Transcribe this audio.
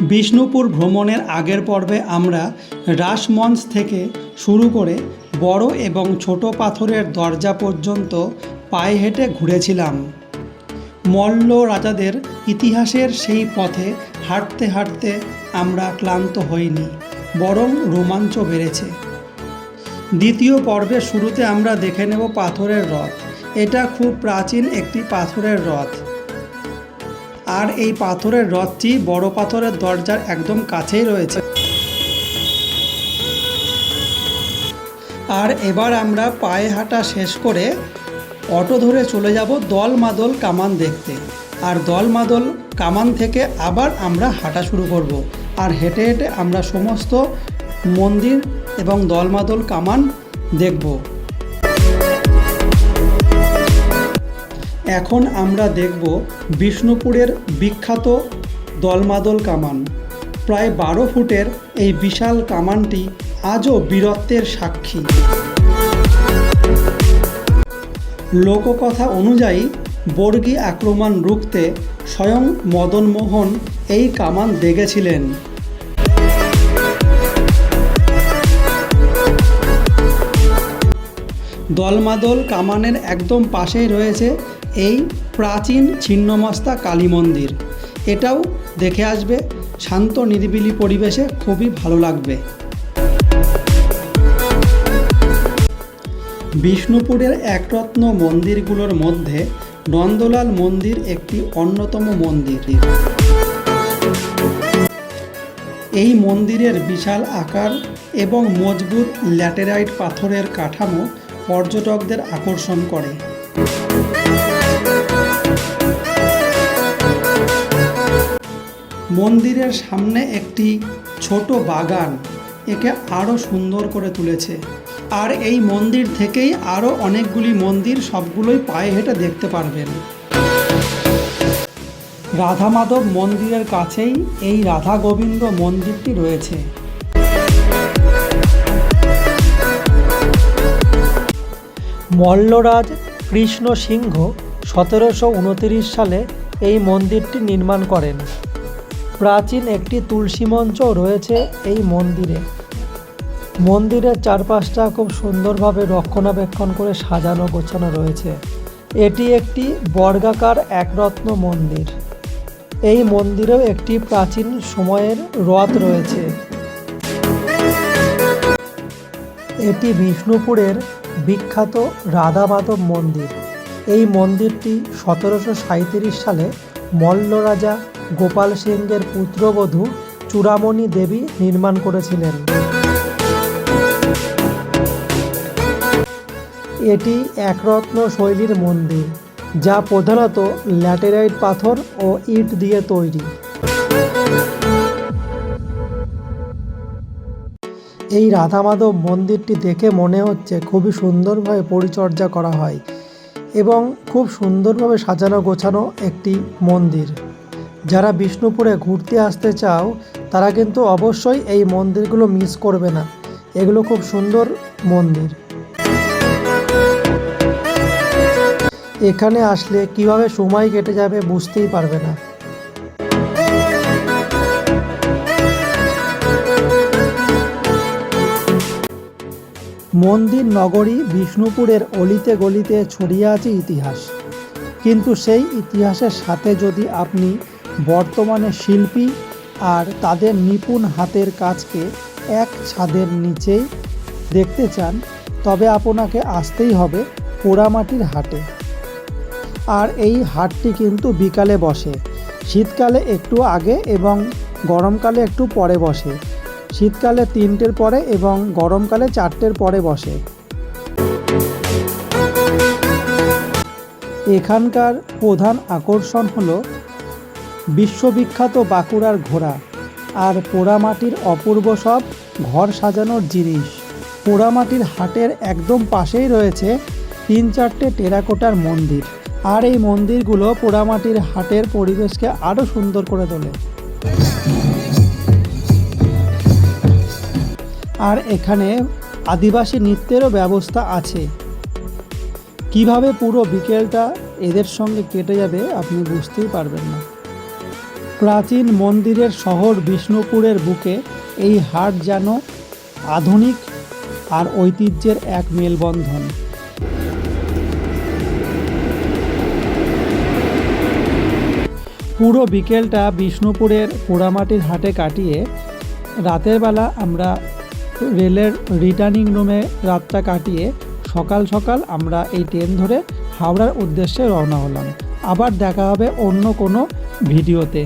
বিষ্ণুপুর ভ্রমণের আগের পর্বে আমরা রাসমঞ্চ থেকে শুরু করে বড় এবং ছোট পাথরের দরজা পর্যন্ত পায়ে হেঁটে ঘুরেছিলাম। মল্ল রাজাদের ইতিহাসের সেই পথে হাঁটতে হাঁটতে আমরা ক্লান্ত হইনি, বরং রোমাঞ্চ বেড়েছে। দ্বিতীয় পর্বের শুরুতে আমরা দেখে নেব পাথরের রথ। এটা খুব প্রাচীন একটি পাথরের রথ, আর এই পাথরের রথটি বড় পাথরের দরজার একদম কাছেই রয়েছে। আর এবার আমরা পায়ে হাঁটা শেষ করে অটো ধরে চলে যাব দলমাদল কামান দেখতে। আর দলমাদল কামান থেকে আবার আমরা হাঁটা শুরু করব, আর হেঁটে হেঁটে আমরা সমস্ত মন্দির এবং দলমাদল কামান দেখব। এখন আমরা দেখব বিষ্ণুপুরের বিখ্যাত দলমাদল কামান। প্রায় 12 ফুটের এই বিশাল কামানটি আজও বীরত্বের সাক্ষী। লোককথা অনুযায়ী বর্গী আক্রমণ রুখতে স্বয়ং মদনমোহন এই কামান দেখেছিলেন। দলমাদল কামানের একদম পাশেই রয়েছে এই প্রাচীন ছিন্নমস্তা কালী মন্দির। এটাও দেখে আসবে, শান্ত নিরিবিলি পরিবেশে খুবই ভালো লাগবে। বিষ্ণুপুরের একরত্ন মন্দিরগুলোর মধ্যে নন্দলাল মন্দির একটি অন্যতম মন্দির। এই মন্দিরের বিশাল আকার এবং মজবুত ল্যাটেরাইট পাথরের কাঠামো পর্যটকদের আকর্ষণ করে। মন্দিরের সামনে একটি ছোট বাগান একে আরও সুন্দর করে তুলেছে। আর এই মন্দির থেকেই আরও অনেকগুলি মন্দির, সবগুলোই পায়ে হেঁটে দেখতে পারবেন। রাধা মাধব মন্দিরের কাছেই এই রাধা গোবিন্দ মন্দিরটি রয়েছে। মল্লরাজ কৃষ্ণ সিংহ 1729 সালে এই মন্দিরটি নির্মাণ করেন। প্রাচীন একটি তুলসী মঞ্চ রয়েছে এই মন্দিরে। মন্দিরের চারপাশটা খুব সুন্দরভাবে রক্ষণাবেক্ষণ করে সাজানো গোছানো রয়েছে। এটি একটি বর্গাকার একরত্ন মন্দির। এই মন্দিরেও একটি প্রাচীন সময়ের রথ রয়েছে। এটি বিষ্ণুপুরের বিখ্যাত রাধা মাধব মন্দির। এই মন্দিরটি 1737 সালে মল্ল রাজা গোপাল সিংহের পুত্রবধূ চূড়ামণি দেবী নির্মাণ করেছিলেন। এটি একরত্ন শৈলীর মন্দির, যা প্রধানত ল্যাটেরাইট পাথর ও ইট দিয়ে তৈরি। এই রাধা মাধব মন্দিরটি দেখে মনে হচ্ছে খুবই সুন্দরভাবে পরিচর্যা করা হয় এবং খুব সুন্দরভাবে সাজানো গোছানো একটি মন্দির। যারা বিষ্ণুপুরে ঘুরতে আসতে চাও তারা কিন্তু অবশ্যই এই মন্দিরগুলো মিস করবে না। এগুলো খুব সুন্দর মন্দির। এখানে আসলে কিভাবে সময় কেটে যাবে বুঝতেই পারবে না। মন্দির নগরী বিষ্ণুপুরের অলিতে গলিতে ছড়িয়ে আছে ইতিহাস, কিন্তু সেই ইতিহাসের সাথে যদি আপনি বর্তমানে শিল্পী আর তাদের নিপুণ হাতের কাজকে এক ছাদের নিচেই দেখতে চান, তবে আপনাকে আসতেই হবে পোড়ামাটির হাটে। আর এই হাটটি কিন্তু বিকালে বসে। শীতকালে একটু আগে এবং গরমকালে একটু পরে বসে। শীতকালে 3টের পরে এবং গরমকালে 4টের পরে বসে। এখানকার প্রধান আকর্ষণ হলো বিশ্ববিখ্যাত বাঁকুড়ার ঘোড়া আর পোড়ামাটির অপূর্ব সব ঘর সাজানোর জিনিস। পোড়ামাটির হাটের একদম পাশেই রয়েছে 3-4টে টেরাকোটার মন্দির, আর এই মন্দিরগুলো পোড়ামাটির হাটের পরিবেশকে আরও সুন্দর করে তোলে। আর এখানে আদিবাসী নৃত্যেরও ব্যবস্থা আছে। কিভাবে পুরো বিকেলটা এদের সঙ্গে কেটে যাবে আপনি বুঝতেই পারবেন না। প্রাচীন মন্দিরের শহর বিষ্ণুপুরের বুকে এই হাট যেন আধুনিক আর ঐতিহ্যের এক মেলবন্ধন। পুরো বিকেলটা বিষ্ণুপুরের পোড়ামাটির হাটে কাটিয়ে রাতের বেলা আমরা রেলের রিটার্নিং রুমে রাতটা কাটিয়ে সকাল সকাল আমরা এই ট্রেন ধরে হাওড়ার উদ্দেশ্যে রওনা হলাম। আবার দেখা হবে অন্য কোনো ভিডিওতে।